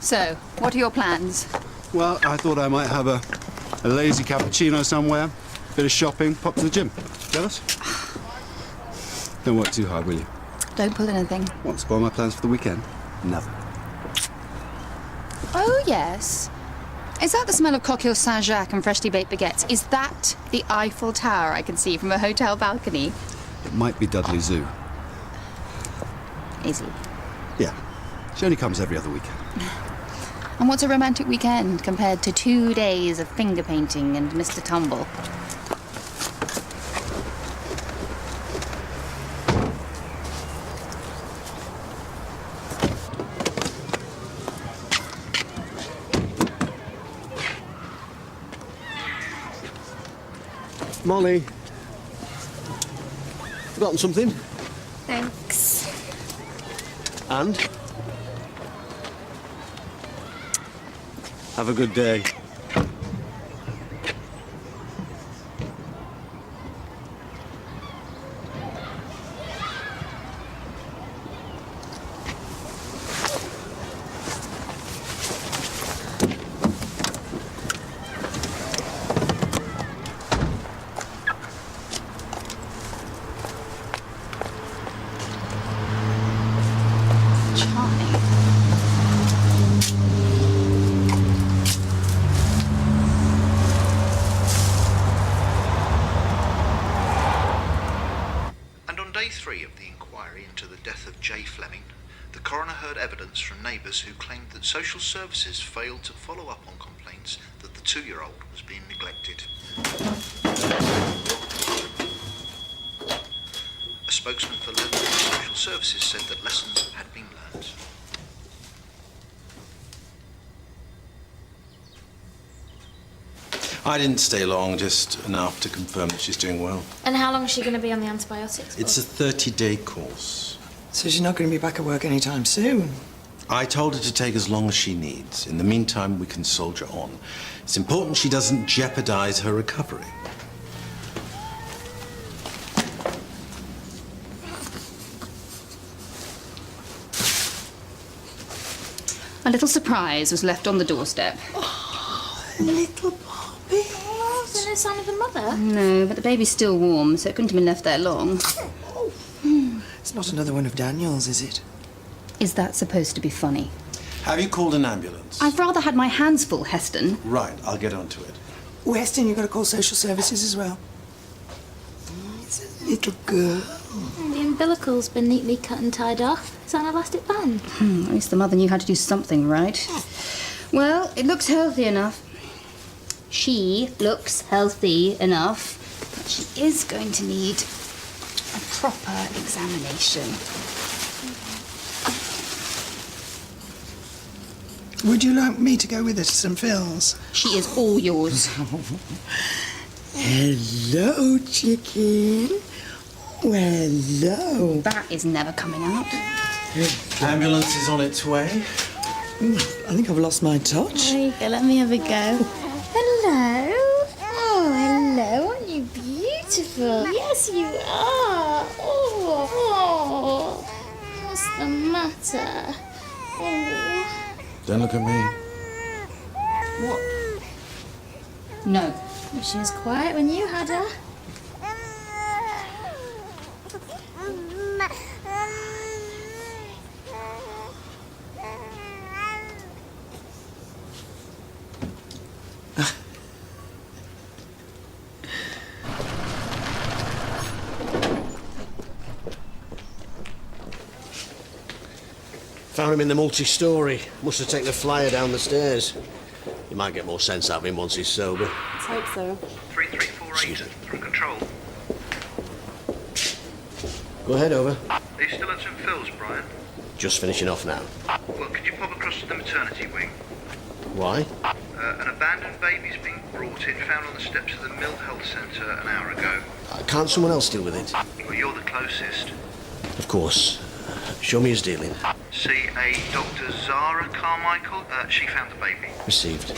So, what are your plans? Well, I thought I might have a lazy cappuccino somewhere, bit of shopping, pop to the gym. Jealous? Don't work too hard, will you? Don't pull anything. Won't spoil my plans for the weekend? Never. Oh, yes. Is that the smell of coquille Saint-Jacques and freshly baked baguettes? Is that the Eiffel Tower I can see from a hotel balcony? It might be Dudley Zoo. Easy. Yeah. She only comes every other weekend. And what's a romantic weekend compared to 2 days of finger painting and Mr. Tumble? Molly. Forgotten something? Thanks. And? Have a good day. Day 3 of the inquiry into the death of Jay Fleming, the coroner heard evidence from neighbours who claimed that social services failed to follow up on complaints that the 2-year-old was being neglected. A spokesman for local social services said that lessons had been learnt. I didn't stay long, just enough to confirm that she's doing well. And how long is she going to be on the antibiotics for? It's a 30-day course. So she's not going to be back at work anytime soon? I told her to take as long as she needs. In the meantime, we can soldier on. It's important she doesn't jeopardize her recovery. A little surprise was left on the doorstep. Little Bobby. Oh, is there no sign of the mother? No, but the baby's still warm, so it couldn't have been left there long. It's not another one of Daniel's, is it? Is that supposed to be funny? Have you called an ambulance? I've rather had my hands full, Heston. Right, I'll get onto it. Weston, you've got to call social services as well. It's a little girl. And the umbilical's been neatly cut and tied off. Is that an elastic band? At least the mother knew how to do something right. Well, it looks healthy enough. She looks healthy enough, but she is going to need a proper examination. Would you like me to go with her to St. Phil's? She is all yours. Hello, chicken. Oh, hello. That is never coming out. Ambulance is on its way. I think I've lost my touch. There you go, let me have a go. Hello. Oh, hello. Aren't you beautiful? Yes, you are. Oh. What's the matter? Oh. Don't look at me. What? No. She was quiet when you had her. Found him in the multi-storey. Must have taken a flyer down the stairs. You might get more sense out of him once he's sober. Let's hope so. 3348 from control. Go ahead, over. Are you still at St. Phil's, Brian? Just finishing off now. Well, could you pop across to the maternity wing? Why? An abandoned baby's been brought in, found on the steps of the Mill Health Centre an hour ago. Can't someone else deal with it? Well, you're the closest. Of course. Show me his dealing. See a Dr. Zara Carmichael. She found the baby. Received.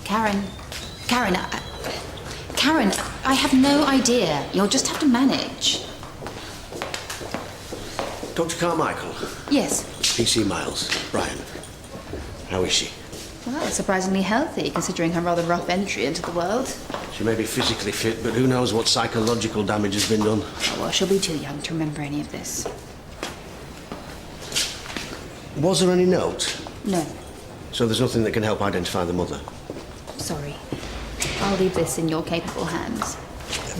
Karen, I have no idea. You'll just have to manage. Dr. Carmichael. Yes. PC Miles. Brian. How is she? Well, surprisingly healthy, considering her rather rough entry into the world. She may be physically fit, but who knows what psychological damage has been done. Oh, well, she'll be too young to remember any of this. Was there any note? No. So there's nothing that can help identify the mother? Sorry. I'll leave this in your capable hands.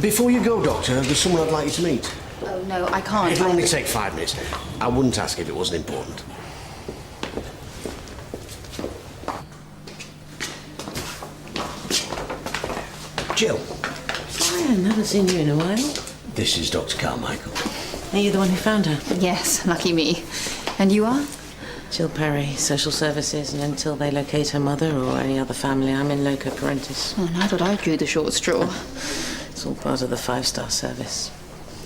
Before you go, Doctor, there's someone I'd like you to meet. Oh, no, I can't. It'll only take 5 minutes. I wouldn't ask if it wasn't important. Jill. Brian, haven't seen you in a while. This is Dr. Carmichael. Are you the one who found her? Yes, lucky me. And you are? Jill Perry, social services, and until they locate her mother or any other family, I'm in loco parentis. Oh, and I thought I drew the short straw. It's all part of the 5-star service.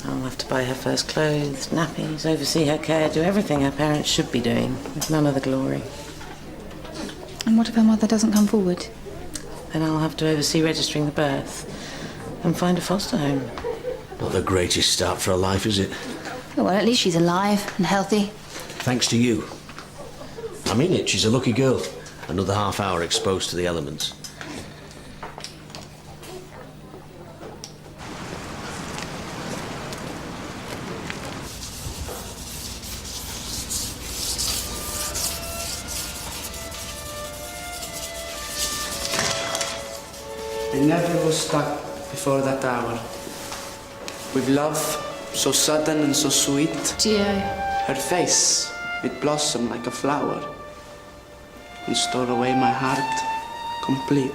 I'll have to buy her first clothes, nappies, oversee her care, do everything her parents should be doing, with none of the glory. And what if her mother doesn't come forward? Then I'll have to oversee registering the birth and find a foster home. Not the greatest start for her life, is it? Oh, well, at least she's alive and healthy. Thanks to you. I mean it, she's a lucky girl. Another half hour exposed to the elements. I never was stuck before that hour. With love so sudden and so sweet. Gio. Her face, it blossomed like a flower and stole away my heart complete.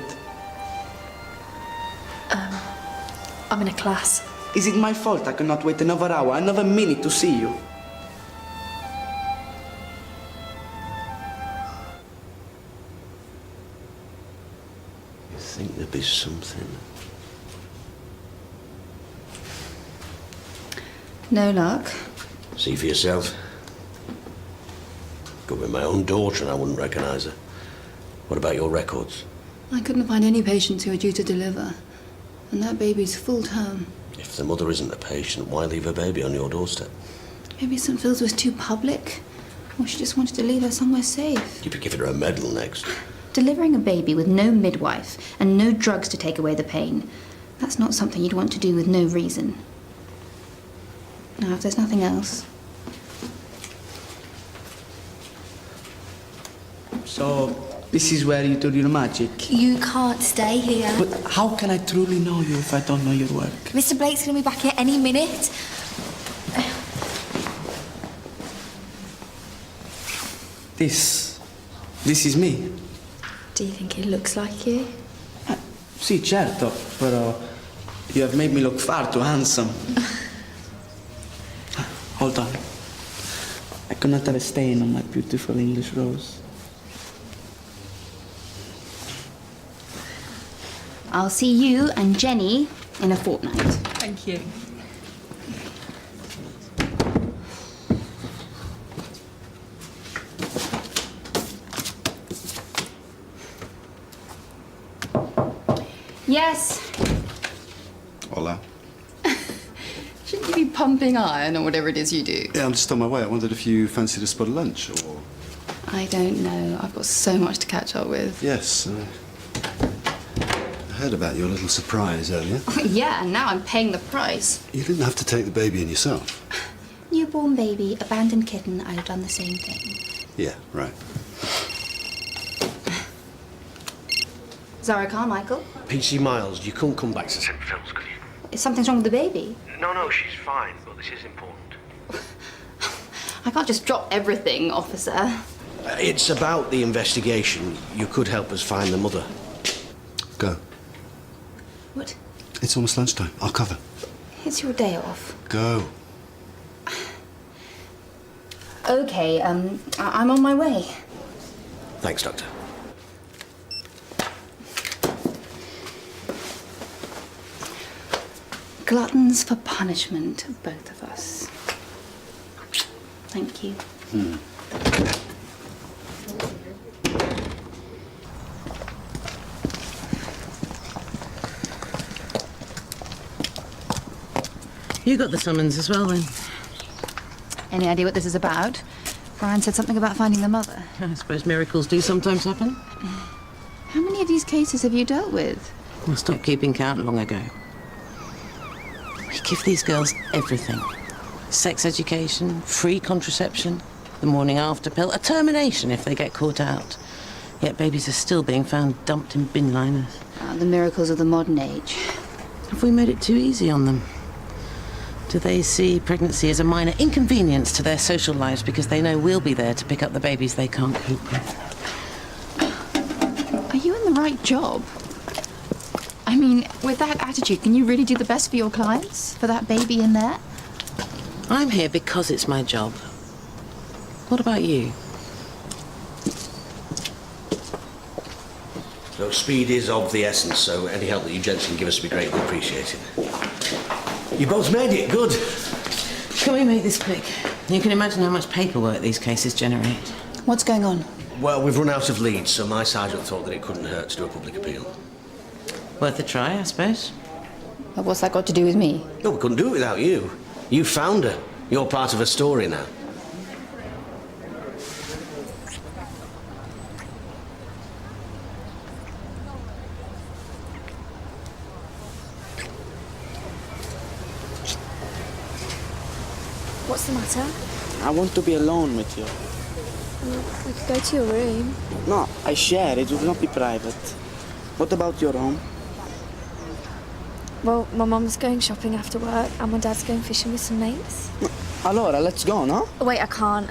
I'm in a class. Is it my fault I cannot wait another hour, another minute to see you? You think there'd be something? No luck. See for yourself. Could be my own daughter and I wouldn't recognise her. What about your records? I couldn't find any patients who are due to deliver. And that baby's full term. If the mother isn't a patient, why leave her baby on your doorstep? Maybe St. Phil's was too public. Or she just wanted to leave her somewhere safe. You'd be giving her a medal next. Delivering a baby with no midwife and no drugs to take away the pain, that's not something you'd want to do with no reason. Now, if there's nothing else... So, this is where you do your magic. You can't stay here. But how can I truly know you if I don't know your work? Mr. Blake's going to be back here any minute. This is me. Do you think it looks like you? Sì, certo, però you have made me look far too handsome. Hold on. I could not have a stain on my beautiful English rose. I'll see you and Jenny in a fortnight. Thank you. Yes. Hola. Shouldn't you be pumping iron or whatever it is you do? Yeah, I'm just on my way. I wondered if you fancied a spot of lunch or... I don't know. I've got so much to catch up with. Yes. I heard about your little surprise earlier. Yeah, and now I'm paying the price. You didn't have to take the baby in yourself. Newborn baby, abandoned kitten, I'd have done the same thing. Yeah, right. Zara Carmichael, PC Miles, you couldn't come back to St. Phil's, could you? is something wrong with the baby? No, she's fine, but this is important. I can't just drop everything, officer. It's about the investigation. You could help us find the mother. Go. What? It's almost lunchtime. I'll cover. It's your day off. Go. Okay, I'm on my way. Thanks, Doctor. Gluttons for punishment, both of us. Thank you. You got the summons as well, then? Any idea what this is about? Brian said something about finding the mother. I suppose miracles do sometimes happen. How many of these cases have you dealt with? I stopped keeping count long ago. We give these girls everything. Sex education, free contraception, the morning after pill, a termination if they get caught out. Yet babies are still being found dumped in bin liners. The miracles of the modern age. Have we made it too easy on them? Do they see pregnancy as a minor inconvenience to their social lives because they know we'll be there to pick up the babies they can't cope with? Are you in the right job? I mean, with that attitude, can you really do the best for your clients? For that baby in there? I'm here because it's my job. What about you? So speed is of the essence, so any help that you gents can give us will be greatly appreciated. You both made it, good. Can we make this quick? You can imagine how much paperwork these cases generate. What's going on? Well, we've run out of leads, so my sergeant thought that it couldn't hurt to do a public appeal. Worth a try, I suppose. Well, what's that got to do with me? No, we couldn't do it without you. You found her. You're part of her story now. What's the matter? I want to be alone with you. We could go to your room. No, I share. It will not be private. What about your home? Well, my mum's going shopping after work and my dad's going fishing with some mates. Allora, let's go, no? Oh, wait, I can't.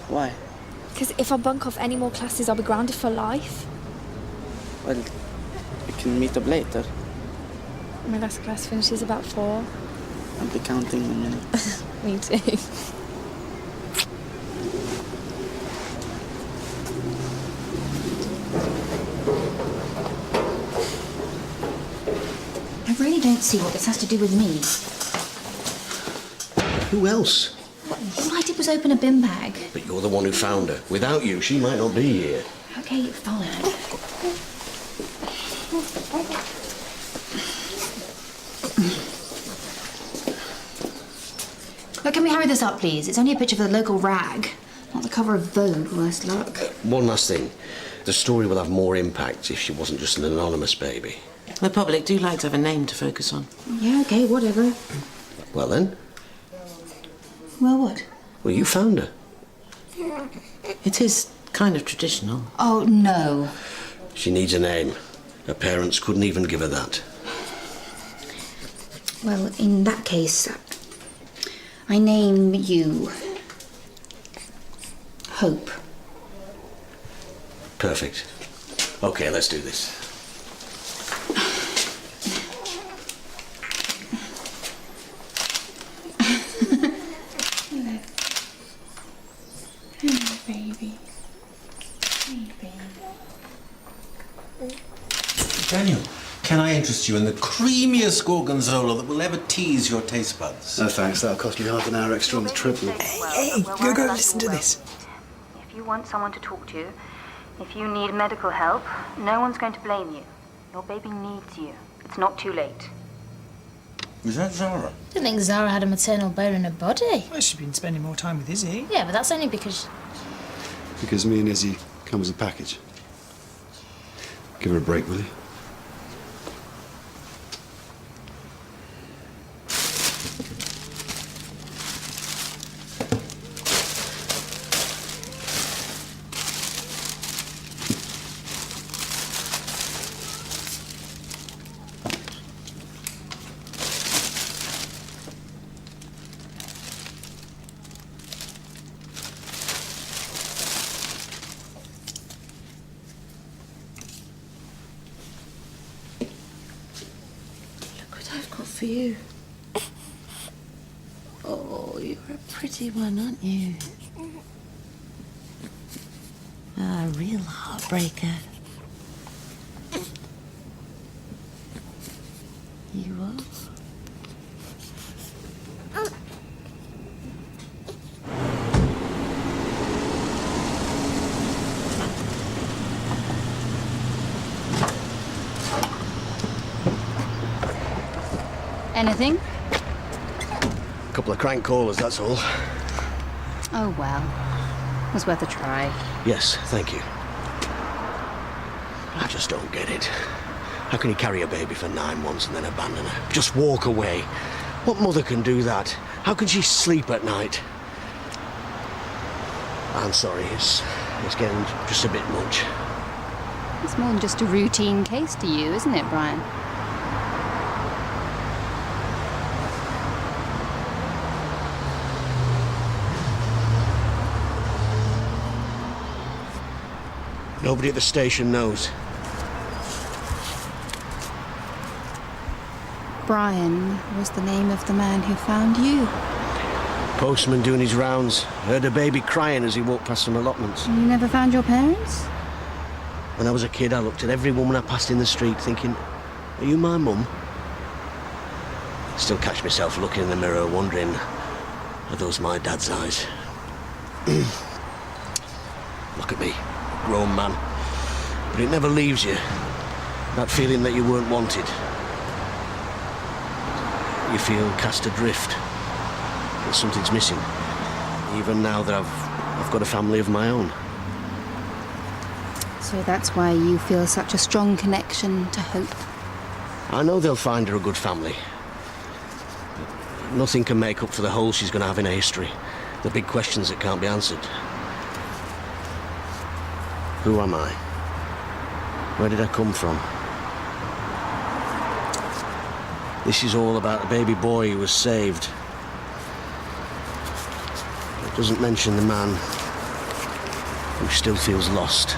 Why? Because if I bunk off any more classes, I'll be grounded for life. Well, we can meet up later. My last class finishes about 4. I'll be counting the minutes. Me too. I really don't see what this has to do with me. Who else? All I did was open a bin bag. But you're the one who found her. Without you, she might not be here. Okay, fine. Look, can we hurry this up, please? It's only a picture of the local rag, not the cover of Vogue, worse luck. One last thing. The story will have more impact if she wasn't just an anonymous baby. The public do like to have a name to focus on. Yeah, okay, whatever. Well then, Well, what? well, you found her. It is kind of traditional. Oh, no. She needs a name. Her parents couldn't even give her that. Well, in that case, I name you Hope. Perfect. Okay, let's do this. Hello, baby. Hey, baby. Daniel, can I interest you in the creamiest gorgonzola that will ever tease your taste buds? No thanks, that'll cost me half an hour extra on the triple. Hey, go listen to this. If you want someone to talk to, if you need medical help, no one's going to blame you. Your baby needs you. It's not too late. Is that Zara? I didn't think Zara had a maternal bone in her body. Well, she's been spending more time with Izzy. Yeah, but that's only because... Because me and Izzy come as a package. Give her a break, will you? What I've got for you. Oh, you're a pretty one, aren't you? A real heartbreaker. You are. Anything? couple of crank callers, that's all. Oh, well. It was worth a try. Yes, thank you. I just don't get it. How can you carry a baby for 9 months and then abandon her? Just walk away. What mother can do that? How can she sleep at night? I'm sorry, it's getting just a bit much. It's more than just a routine case to you, isn't it, Brian? Nobody at the station knows. Brian was the name of the man who found you. Postman doing his rounds. Heard a baby crying as he walked past some allotments. You never found your parents? When I was a kid, I looked at every woman I passed in the street thinking, are you my mum? Still catch myself looking in the mirror wondering, are those my dad's eyes? Look at me, grown man. But it never leaves you. That feeling that you weren't wanted. You feel cast adrift. That something's missing. Even now that I've got a family of my own. So that's why you feel such a strong connection to Hope. I know they'll find her a good family. But nothing can make up for the hole she's going to have in her history. The big questions that can't be answered. Who am I? Where did I come from? This is all about a baby boy who was saved. It doesn't mention the man who still feels lost.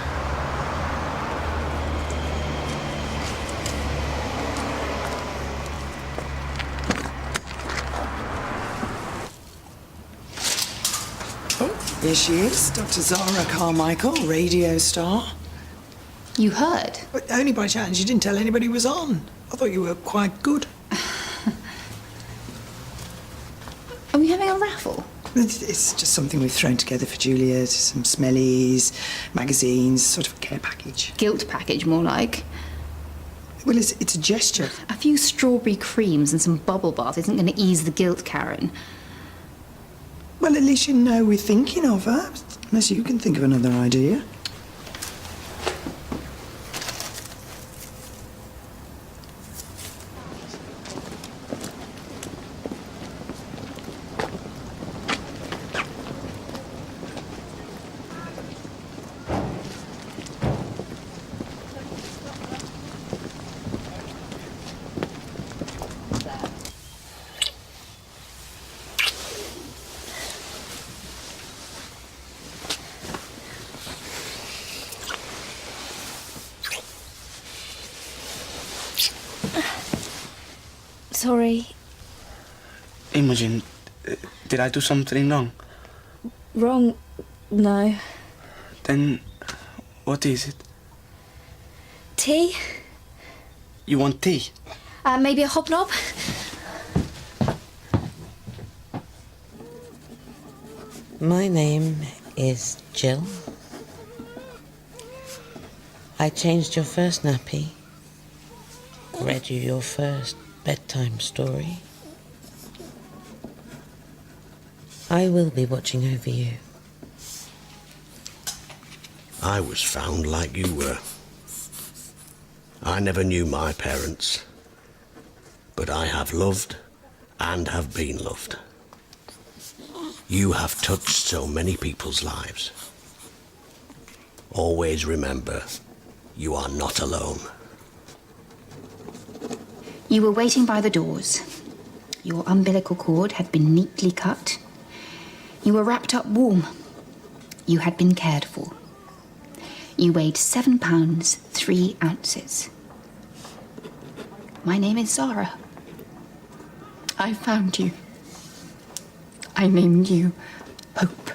Here she is, Dr. Zara Carmichael, radio star. You heard? But only by chance, you didn't tell anybody was on. I thought you were quite good. Are we having a raffle? It's just something we've thrown together for Juliet. Some smellies, magazines, sort of a care package. Guilt package, more like. Well, it's a gesture. A few strawberry creams and some bubble bath isn't going to ease the guilt, Karen. Well, at least you know we're thinking of her. Unless you can think of another idea. Sorry. Imogen, did I do something wrong? Wrong? No. Then, what is it? Tea? You want tea? Maybe a hobnob? My name is Jill. I changed your first nappy, read you your first bedtime story. I will be watching over you. I was found like you were. I never knew my parents, but I have loved and have been loved. You have touched so many people's lives. Always remember, you are not alone. You were waiting by the doors. Your umbilical cord had been neatly cut. You were wrapped up warm. You had been cared for. You weighed 7 pounds, 3 ounces. My name is Zara. I found you. I named you Hope.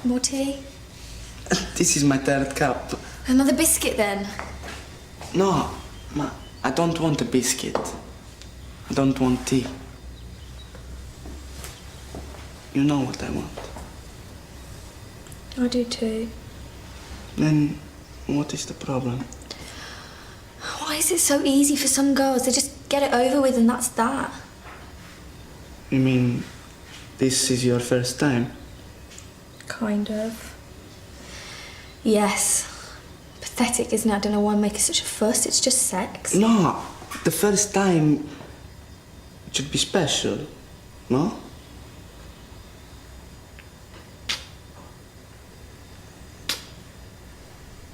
More tea? This is my third cup. Another biscuit then? No, I don't want a biscuit. I don't want tea. You know what I want. I do too. Then, what is the problem? Why is it so easy for some girls? They just get it over with and that's that. You mean this is your first time? Kind of. Yes. Pathetic, isn't it? I don't know why I'm making such a fuss. It's just sex. No, the first time it should be special, no?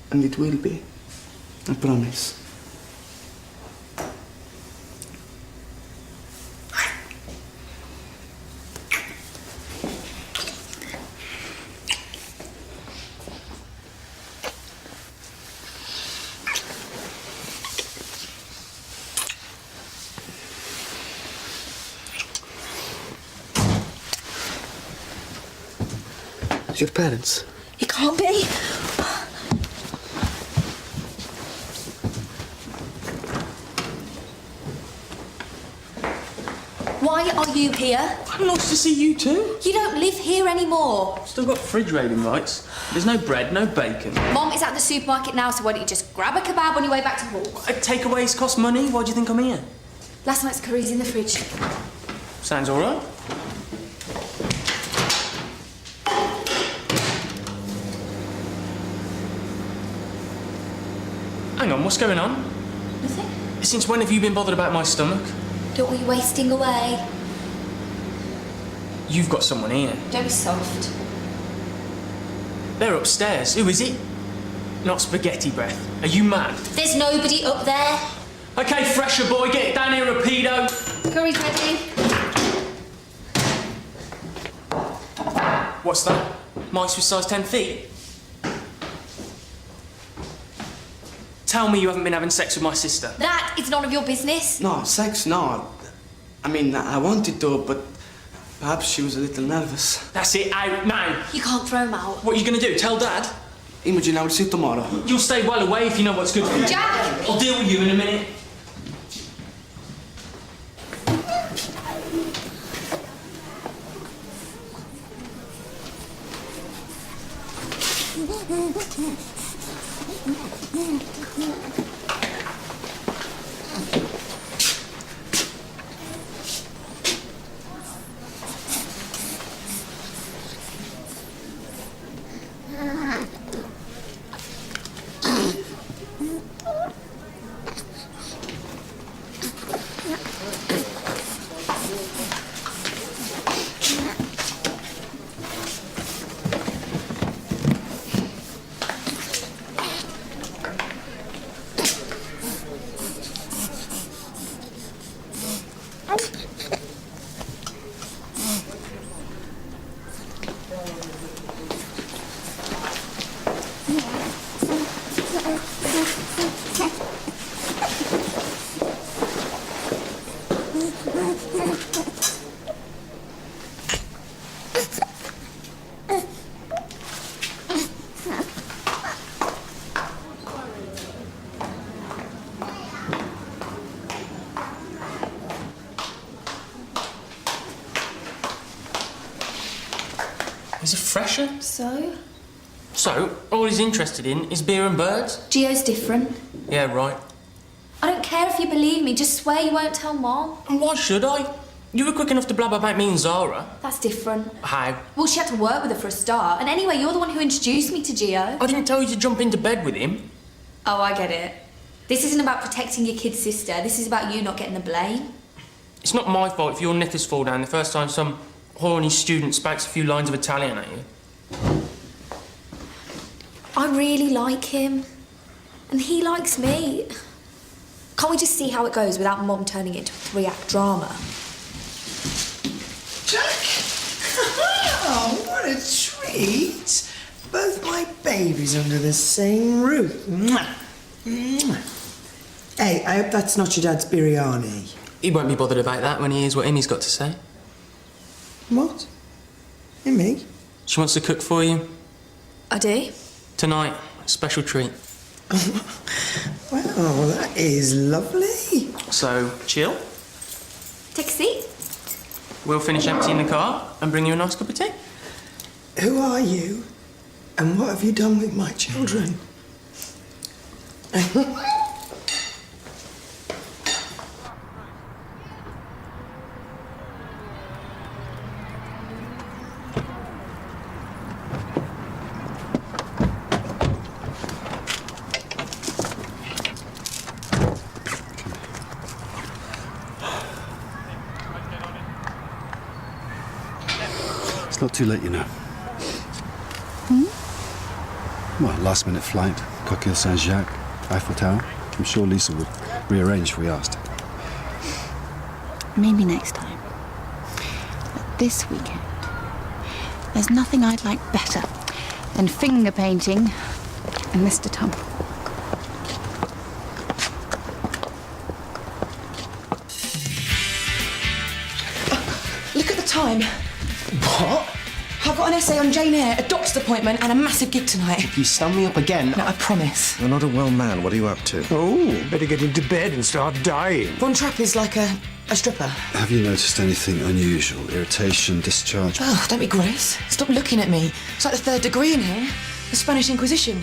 And it will be. I promise. It's your parents. It can't be. Why are you here? I'm nice to see you too. You don't live here anymore. Still got fridge raiding rights. There's no bread, no bacon. Mom is at the supermarket now, so why don't you just grab a kebab on your way back to Hall? Takeaways cost money. Why do you think I'm here? Last night's curry's in the fridge. Sounds all right. Hang on, what's going on? Nothing. Since when have you been bothered about my stomach? Don't want you wasting away. You've got someone here. Don't be soft. They're upstairs. Who is it? Not spaghetti breath. Are you mad? There's nobody up there. Okay, fresher boy, get down here, rapido. Curry's ready. What's that? Mice with size 10 feet? Tell me you haven't been having sex with my sister. That is none of your business. No, sex, no. I mean, I wanted to, but perhaps she was a little nervous. That's it, out now. You can't throw him out. What are you going to do, tell Dad? Imogen, I will see you tomorrow. You'll stay well away if you know what's good for you. Jack! I'll deal with you in a minute. He's a fresher. So? So, all he's interested in is beer and birds? Gio's different. Yeah, right. I don't care if you believe me, just swear you won't tell Mom. And why should I? You were quick enough to blab about me and Zara. That's different. How? Well, she had to work with her for a start. And anyway, you're the one who introduced me to Gio. I didn't tell you to jump into bed with him. Oh, I get it. This isn't about protecting your kid's sister. This is about you not getting the blame. It's not my fault if your knickers fall down the first time some horny student spouts a few lines of Italian at you. I really like him. And he likes me. Can't we just see how it goes without Mom turning it into a 3-act drama? Jack! Oh, what a treat! Both my babies under the same roof. Mwah. Mwah. Hey, I hope that's not your dad's biryani. He won't be bothered about that when he hears what Emmy's got to say. What? Me? She wants to cook for you. I do? Tonight, a special treat. Well, that is lovely. So, chill. Take a seat. We'll finish emptying the car and bring you a nice cup of tea. Who are you? And what have you done with my children? Not too late, you know. Well, last-minute flight, Coquille Saint-Jacques, Eiffel Tower. I'm sure Lisa would rearrange if we asked. Maybe next time. But this weekend, there's nothing I'd like better than finger painting and Mr. Tumble. Look at the time. What? I've got an essay on Jane Eyre, a doctor's appointment, and a massive gig tonight. If you stun me up again... No, I promise. You're not a well man. What are you up to? Oh, better get into bed and start dying. Von Trapp is like a stripper. Have you noticed anything unusual? Irritation, discharge? Oh, don't be gross. Stop looking at me. It's like the third degree in here. The Spanish Inquisition.